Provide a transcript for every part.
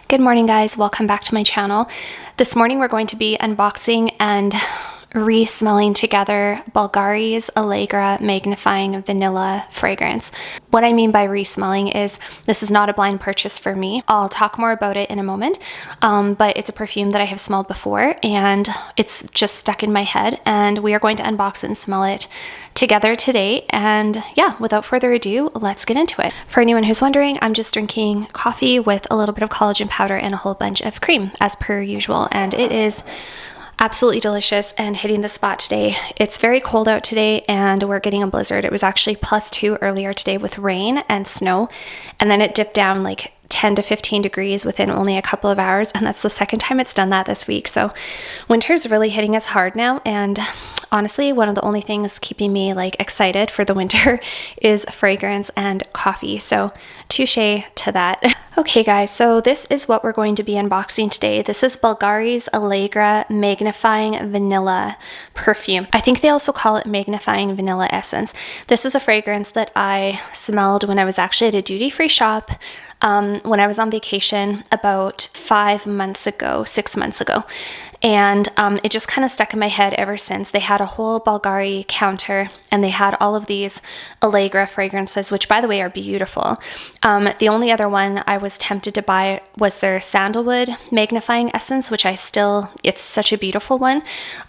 Good morning, guys. Welcome back to my channel. This morning we're going to be unboxing and re-smelling together Bvlgari's Allegra Magnifying Vanilla fragrance. What I mean by re-smelling is this is not a blind purchase for me. I'll talk more about it in a moment, but it's a perfume that I have smelled before and it's just stuck in my head, and we are going to unbox and smell it together today. And yeah, without further ado, let's get into it. For anyone who's wondering, I'm just drinking coffee with a little bit of collagen powder and a whole bunch of cream as per usual, and it is absolutely delicious and hitting the spot today. It's very cold out today and we're getting a blizzard. It was actually +2 earlier today with rain and snow, and then it dipped down like 10 to 15 degrees within only a couple of hours, and that's the second time it's done that this week. So winter's really hitting us hard now, and honestly, one of the only things keeping me excited for the winter is fragrance and coffee. So touche to that. Okay guys, so this is what we're going to be unboxing today. This is Bvlgari's Allegra Magnifying Vanilla perfume. I think they also call it Magnifying Vanilla Essence. This is a fragrance that I smelled when I was actually at a duty-free shop when I was on vacation about 6 months ago. And it just kind of stuck in my head ever since. They had a whole Bvlgari counter and they had all of these Allegra fragrances, which by the way are beautiful. The only other one I was tempted to buy was their Sandalwood Magnifying Essence, which it's such a beautiful one,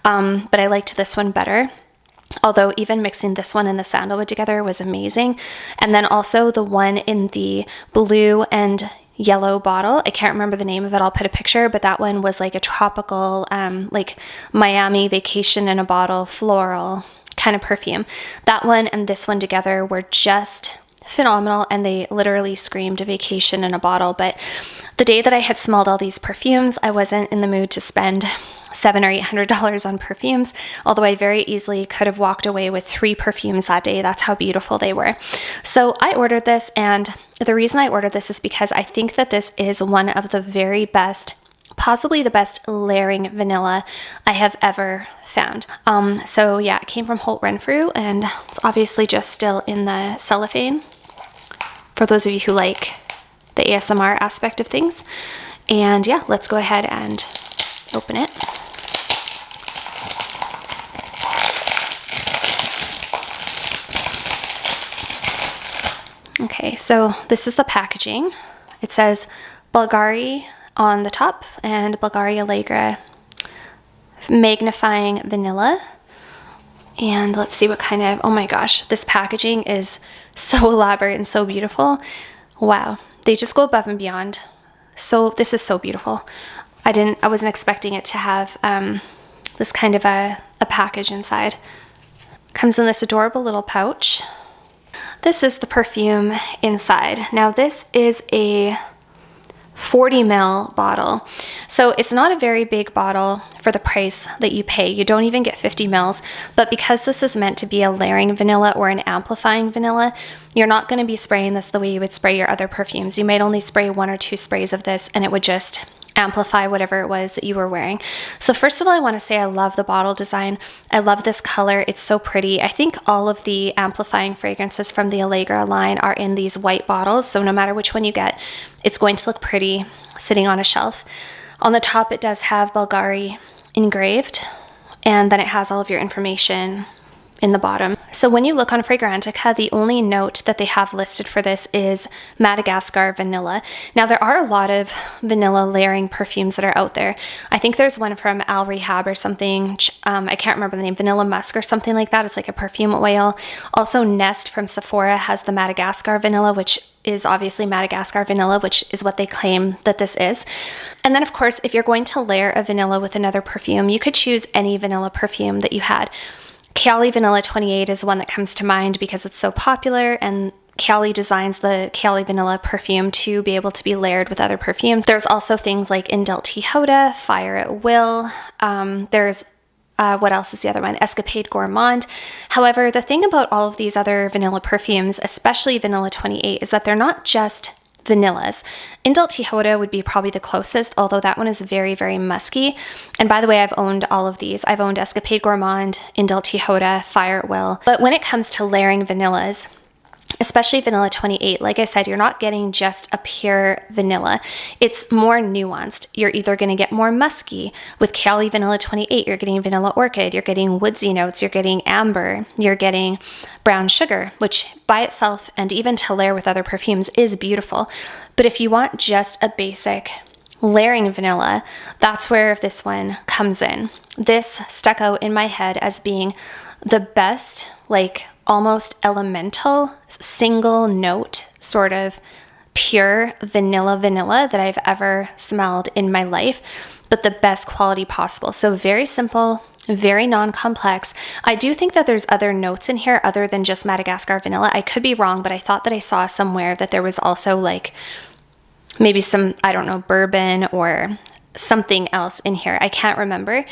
but I liked this one better. Although even mixing this one and the Sandalwood together was amazing. And then also the one in the blue and yellow bottle. I can't remember the name of it. I'll put a picture, but that one was like a tropical, like Miami vacation in a bottle, floral kind of perfume. That one and this one together were just phenomenal, and they literally screamed a vacation in a bottle. But the day that I had smelled all these perfumes, I wasn't in the mood to spend $700 or $800 on perfumes, although I very easily could have walked away with 3 perfumes that day. That's how beautiful they were. So I ordered this, and the reason I ordered this is because I think that this is one of the very best, possibly the best layering vanilla I have ever found. So yeah, it came from Holt Renfrew, and it's obviously just still in the cellophane for those of you who like the ASMR aspect of things. And yeah, let's go ahead and open it. Okay, so this is the packaging. It says Bvlgari on the top and Bvlgari Allegra Magnifying Vanilla. And let's see what kind of, oh my gosh, this packaging is so elaborate and so beautiful. Wow, they just go above and beyond. So this is so beautiful. I wasn't expecting it to have this kind of a package inside. Comes in this adorable little pouch. This is the perfume inside. Now this is a 40 ml bottle. So it's not a very big bottle for the price that you pay. You don't even get 50 mls, but because this is meant to be a layering vanilla or an amplifying vanilla, you're not going to be spraying this the way you would spray your other perfumes. You might only spray 1 or 2 sprays of this and it would just amplify whatever it was that you were wearing. So first of all, I want to say I love the bottle design. I love this color. It's so pretty. I think all of the amplifying fragrances from the Allegra line are in these white bottles, so no matter which one you get, it's going to look pretty sitting on a shelf. On the top, it does have Bvlgari engraved, and then it has all of your information in the bottom. So when you look on Fragrantica, the only note that they have listed for this is Madagascar Vanilla. Now there are a lot of vanilla layering perfumes that are out there. I think there's one from Al Rehab or something. I can't remember the name, Vanilla Musk or something like that. It's like a perfume oil. Also Nest from Sephora has the Madagascar Vanilla, which is obviously Madagascar Vanilla, which is what they claim that this is. And then of course, if you're going to layer a vanilla with another perfume, you could choose any vanilla perfume that you had. Cali Vanilla 28 is one that comes to mind because it's so popular, and Cali designs the Cali Vanilla perfume to be able to be layered with other perfumes. There's also things like Indel Hoda, Fire at Will. There's what else is the other one? Escapade Gourmand. However, the thing about all of these other vanilla perfumes, especially Vanilla 28, is that they're not just vanillas. Indel Hoda would be probably the closest, although that one is very, very musky. And by the way, I've owned all of these. I've owned Escapade Gourmand, Indel Hoda, Fire at Will. But when it comes to layering vanillas, especially vanilla 28. Like I said, you're not getting just a pure vanilla. It's more nuanced. You're either going to get more musky with Cali Vanilla 28. You're getting vanilla orchid. You're getting woodsy notes. You're getting amber. You're getting brown sugar, which by itself and even to layer with other perfumes is beautiful. But if you want just a basic layering vanilla, that's where this one comes in. This stuck out in my head as being the best, like almost elemental single note sort of pure vanilla that I've ever smelled in my life, but the best quality possible. So very simple, very non-complex. I do think that there's other notes in here other than just Madagascar vanilla. I could be wrong, but I thought that I saw somewhere that there was also like maybe some, I don't know, bourbon or something else in here. I can't remember.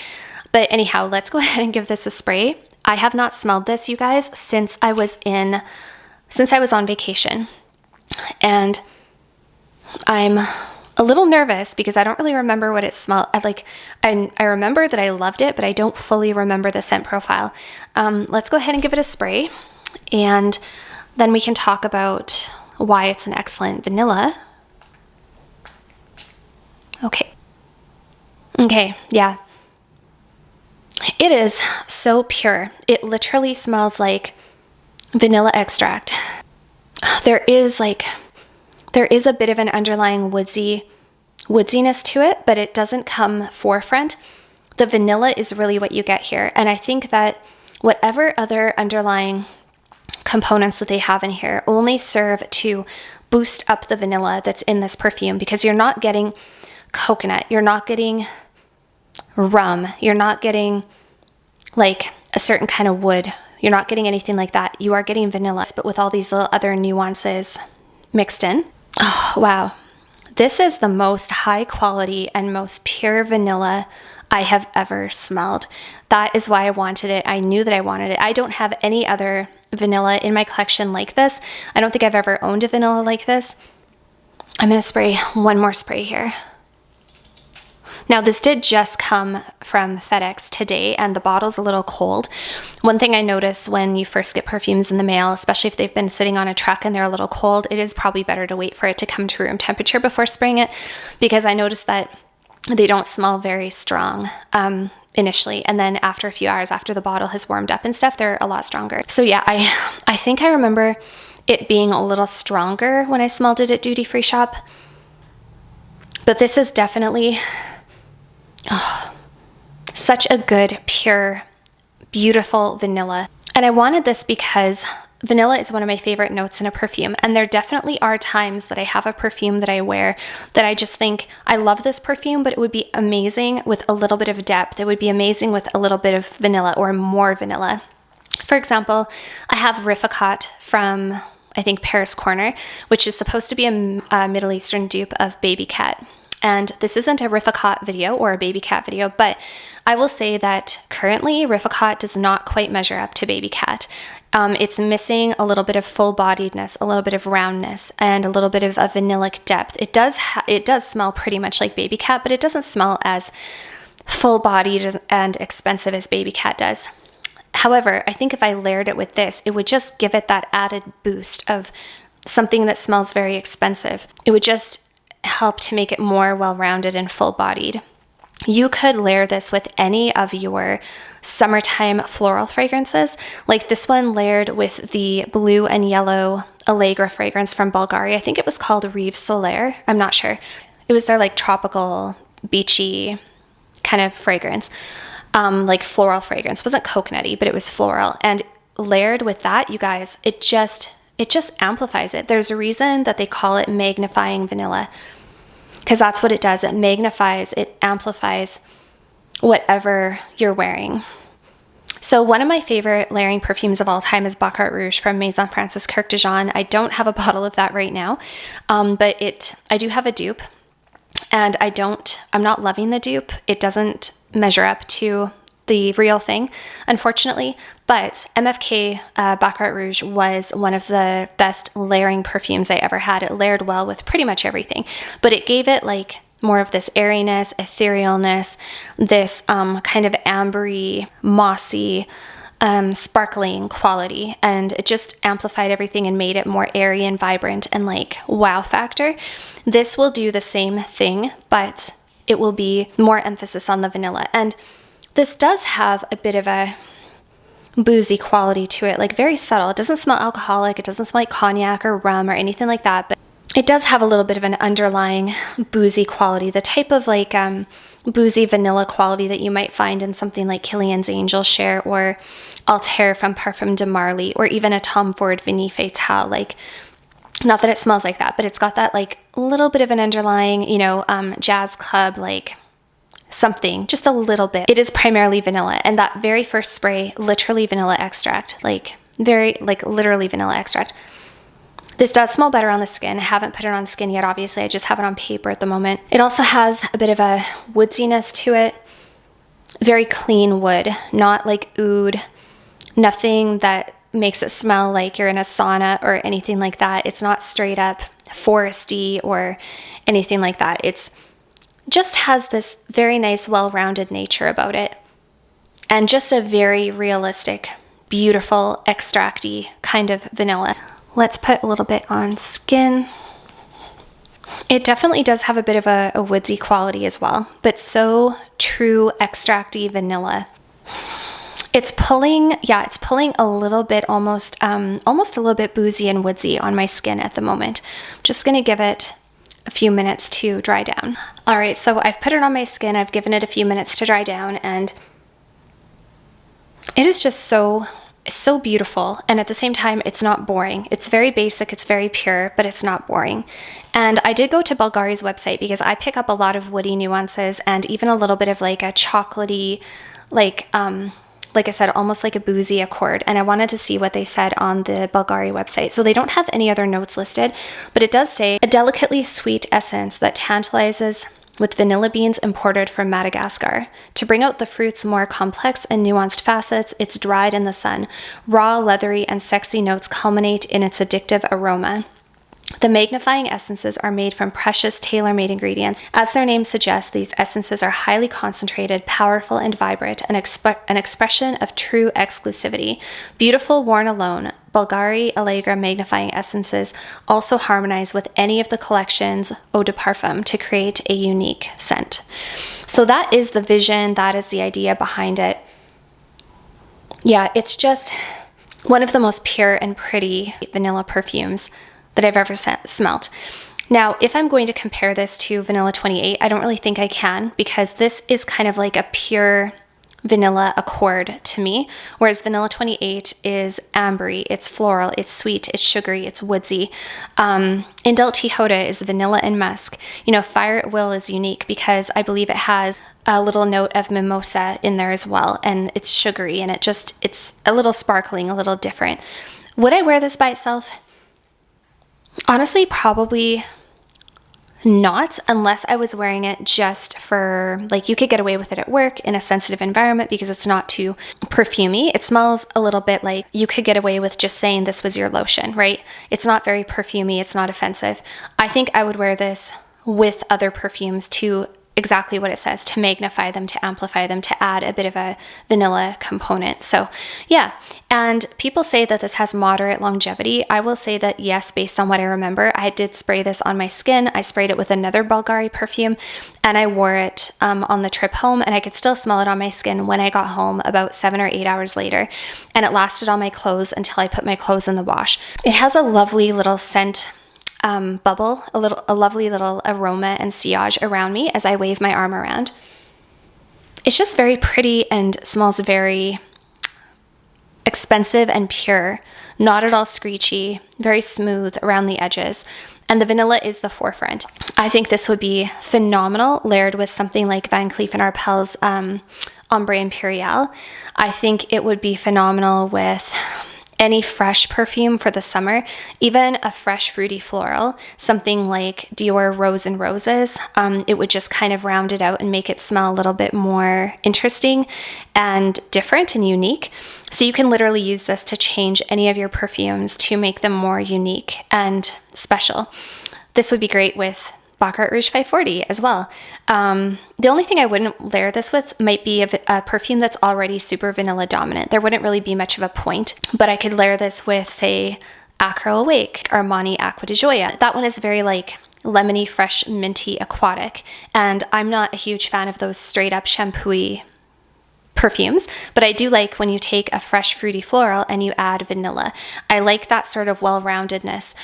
But anyhow, let's go ahead and give this a spray. I have not smelled this, you guys, since I was on vacation. And I'm a little nervous because I don't really remember what it smelled like. I remember that I loved it, but I don't fully remember the scent profile. Let's go ahead and give it a spray, and then we can talk about why it's an excellent vanilla. Okay, yeah. It is so pure. It literally smells like vanilla extract. There is a bit of an underlying woodsiness to it, but it doesn't come forefront. The vanilla is really what you get here. And I think that whatever other underlying components that they have in here only serve to boost up the vanilla that's in this perfume, because you're not getting coconut, you're not getting rum, you're not getting like a certain kind of wood, you're not getting anything like that. You are getting vanilla, but with all these little other nuances mixed in. Oh, wow. This is the most high quality and most pure vanilla I have ever smelled. That is why I wanted it. I knew that I wanted it. I don't have any other vanilla in my collection like this. I don't think I've ever owned a vanilla like this. I'm going to spray one more spray here. Now, this did just come from FedEx today, and the bottle's a little cold. One thing I notice when you first get perfumes in the mail, especially if they've been sitting on a truck and they're a little cold, it is probably better to wait for it to come to room temperature before spraying it, because I noticed that they don't smell very strong initially, and then after a few hours, after the bottle has warmed up and stuff, they're a lot stronger. So yeah, I think I remember it being a little stronger when I smelled it at Duty Free Shop, but this is definitely such a good, pure, beautiful vanilla. And I wanted this because vanilla is one of my favorite notes in a perfume. And there definitely are times that I have a perfume that I wear that I just think, I love this perfume, but it would be amazing with a little bit of depth. It would be amazing with a little bit of vanilla or more vanilla. For example, I have Rifficot from, I think, Paris Corner, which is supposed to be a Middle Eastern dupe of Baby Cat. And this isn't a Rifficot video or a Baby Cat video, but I will say that currently Rifficot does not quite measure up to Baby Cat. It's missing a little bit of full-bodiedness, a little bit of roundness, and a little bit of a vanillic depth. It does smell pretty much like Baby Cat, but it doesn't smell as full-bodied and expensive as Baby Cat does. However, I think if I layered it with this, it would just give it that added boost of something that smells very expensive. It would just help to make it more well-rounded and full-bodied. You could layer this with any of your summertime floral fragrances, like this one layered with the blue and yellow Allegra fragrance from Bvlgari. I think it was called Rive Solaire. I'm not sure. It was their like tropical, beachy kind of fragrance, like floral fragrance. It wasn't coconutty, but it was floral. And layered with that, you guys, it just amplifies it. There's a reason that they call it magnifying vanilla, because that's what it does. It magnifies, it amplifies whatever you're wearing. So one of my favorite layering perfumes of all time is Baccarat Rouge from Maison Francis Kirk de Jean. I don't have a bottle of that right now, but I do have a dupe, and I'm not loving the dupe. It doesn't measure up to the real thing, unfortunately, but MFK Baccarat Rouge was one of the best layering perfumes I ever had. It layered well with pretty much everything, but it gave it like more of this airiness, etherealness, this kind of ambery, mossy sparkling quality, and it just amplified everything and made it more airy and vibrant and like wow factor. This will do the same thing, but it will be more emphasis on the vanilla. And this does have a bit of a boozy quality to it, like very subtle. It doesn't smell alcoholic, it doesn't smell like cognac or rum or anything like that, but it does have a little bit of an underlying boozy quality, the type of like boozy vanilla quality that you might find in something like Kilian's Angel Share or Altair from Parfum de Marly, or even a Tom Ford Vanille Fatale. Like, not that it smells like that, but it's got that like little bit of an underlying, you know, jazz club, like something, just a little bit. It is primarily vanilla, and that very first spray, literally vanilla extract, like very, like literally vanilla extract. This does smell better on the skin. I haven't put it on skin yet, obviously. I just have it on paper at the moment. It also has a bit of a woodsiness to it. Very clean wood, not like oud, nothing that makes it smell like you're in a sauna or anything like that. It's not straight up foresty or anything like that. It's just has this very nice, well-rounded nature about it. And just a very realistic, beautiful, extracty kind of vanilla. Let's put a little bit on skin. It definitely does have a bit of a woodsy quality as well, but so true extracty vanilla. It's pulling a little bit, almost a little bit boozy and woodsy on my skin at the moment. I'm just gonna give it a few minutes to dry down. All right, so I've put it on my skin, I've given it a few minutes to dry down, and it is just so beautiful, and at the same time it's not boring. It's very basic, it's very pure, but it's not boring. And I did go to Bvlgari's website because I pick up a lot of woody nuances and even a little bit of like a chocolatey, like I said, almost like a boozy accord, and I wanted to see what they said on the Bvlgari website. So they don't have any other notes listed, but it does say a delicately sweet essence that tantalizes with vanilla beans imported from Madagascar. To bring out the fruit's more complex and nuanced facets, it's dried in the sun. Raw, leathery, and sexy notes culminate in its addictive aroma. The magnifying essences are made from precious, tailor-made ingredients. As their name suggests, these essences are highly concentrated, powerful, and vibrant, an expression of true exclusivity. Beautiful worn alone, Bvlgari Allegra magnifying essences also harmonize with any of the collection's eau de parfum to create a unique scent. So that is the vision, that is the idea behind it. Yeah, it's just one of the most pure and pretty vanilla perfumes that I've ever smelt. Now, if I'm going to compare this to Vanilla 28, I don't really think I can, because this is kind of like a pure vanilla accord to me, whereas Vanilla 28 is ambery, it's floral, it's sweet, it's sugary, it's woodsy. Indel Tihoda is vanilla and musk. You know, Fire at Will is unique because I believe it has a little note of mimosa in there as well, and it's sugary, and it's a little sparkling, a little different. Would I wear this by itself? Honestly, probably not, unless I was wearing it just for, like, you could get away with it at work in a sensitive environment because it's not too perfumey. It smells a little bit like you could get away with just saying this was your lotion, right? It's not very perfumey, it's not offensive. I think I would wear this with other perfumes to exactly what it says, to magnify them, to amplify them, to add a bit of a vanilla component. So yeah, and people say that this has moderate longevity. I will say that yes, based on what I remember, I did spray this on my skin. I sprayed it with another Bvlgari perfume, and I wore it on the trip home, and I could still smell it on my skin when I got home about 7 or 8 hours later, and it lasted on my clothes until I put my clothes in the wash. It has a lovely little scent bubble, a lovely little aroma and sillage around me as I wave my arm around. It's just very pretty and smells very expensive and pure, not at all screechy, very smooth around the edges. And the vanilla is the forefront. I think this would be phenomenal layered with something like Van Cleef & Arpels Ombre Imperial. I think it would be phenomenal with any fresh perfume for the summer, even a fresh fruity floral, something like Dior Rose and Roses. It would just kind of round it out and make it smell a little bit more interesting and different and unique. So you can literally use this to change any of your perfumes to make them more unique and special. This would be great with Baccarat Rouge 540 as well. The only thing I wouldn't layer this with might be a perfume that's already super vanilla dominant. There wouldn't really be much of a point, but I could layer this with, say, Acro Awake, Armani Acqua di Gioia. That one is very like lemony, fresh, minty, aquatic, and I'm not a huge fan of those straight up shampoo-y perfumes, but I do like when you take a fresh fruity floral and you add vanilla. I like that sort of well-roundedness.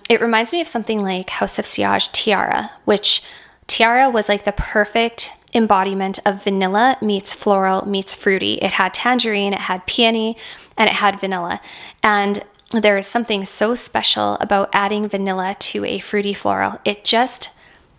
It reminds me of something like House of Sillage Tiara, which Tiara was like the perfect embodiment of vanilla meets floral meets fruity. It had tangerine, it had peony, and it had vanilla. And there is something so special about adding vanilla to a fruity floral. It just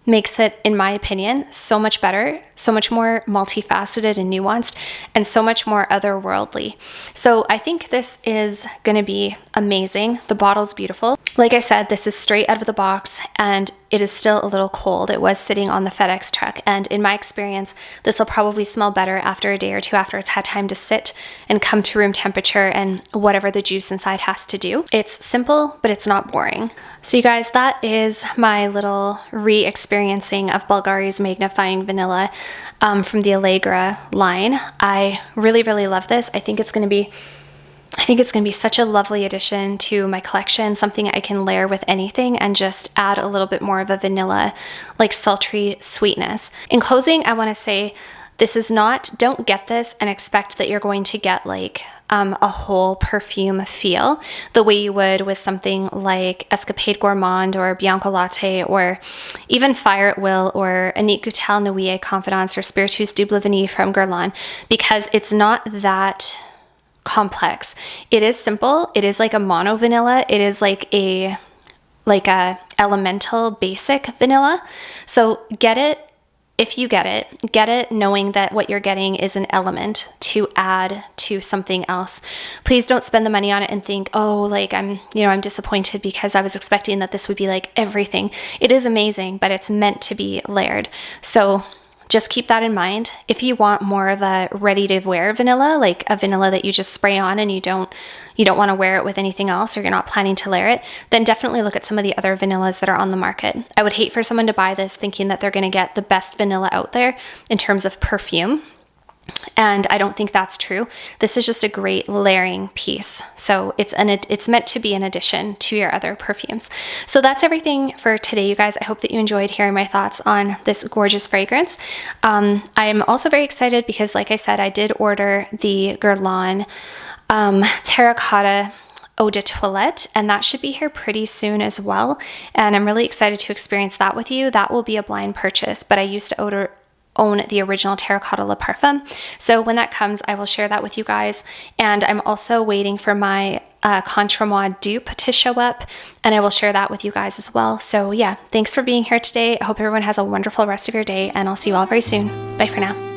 makes it, in my opinion, so much better, so much more multifaceted and nuanced, and so much more otherworldly. So I think this is going to be amazing. The bottle's beautiful. Like I said, this is straight out of the box, and it is still a little cold. It was sitting on the FedEx truck, and in my experience, this will probably smell better after a day or two after it's had time to sit and come to room temperature and whatever the juice inside has to do. It's simple, but it's not boring. So you guys, that is my little re-experiencing of Bvlgari's Magnifying Vanilla from the Allegra line. I really, really love this. I think it's going to be such a lovely addition to my collection, something I can layer with anything and just add a little bit more of a vanilla, like sultry sweetness. In closing, I want to say this is not, don't get this and expect that you're going to get like a whole perfume feel the way you would with something like Escapade Gourmand or Bianco Latte or even Fire at Will or Annick Goutal Nuit Confidence or Spiritueuse Double Vanille from Guerlain, because it's not that complex. It is simple. It is like a mono vanilla. It is like a elemental basic vanilla. So get it. If you get it knowing that what you're getting is an element to add to something else. Please don't spend the money on it and think, oh, like I'm disappointed because I was expecting that this would be like everything. It is amazing, but it's meant to be layered. So just keep that in mind. If you want more of a ready-to-wear vanilla, like a vanilla that you just spray on and you don't want to wear it with anything else, or you're not planning to layer it, then definitely look at some of the other vanillas that are on the market. I would hate for someone to buy this thinking that they're going to get the best vanilla out there in terms of perfume. And I don't think that's true. This is just a great layering piece. So it's meant to be an addition to your other perfumes. So that's everything for today, you guys. I hope that you enjoyed hearing my thoughts on this gorgeous fragrance. I'm also very excited because, like I said, I did order the Guerlain Terracotta Eau de Toilette, and that should be here pretty soon as well. And I'm really excited to experience that with you. That will be a blind purchase, but I used to own the original Terracotta Le Parfum. So when that comes, I will share that with you guys. And I'm also waiting for my Contre Moi dupe to show up, and I will share that with you guys as well. So yeah, thanks for being here today. I hope everyone has a wonderful rest of your day, and I'll see you all very soon. Bye for now.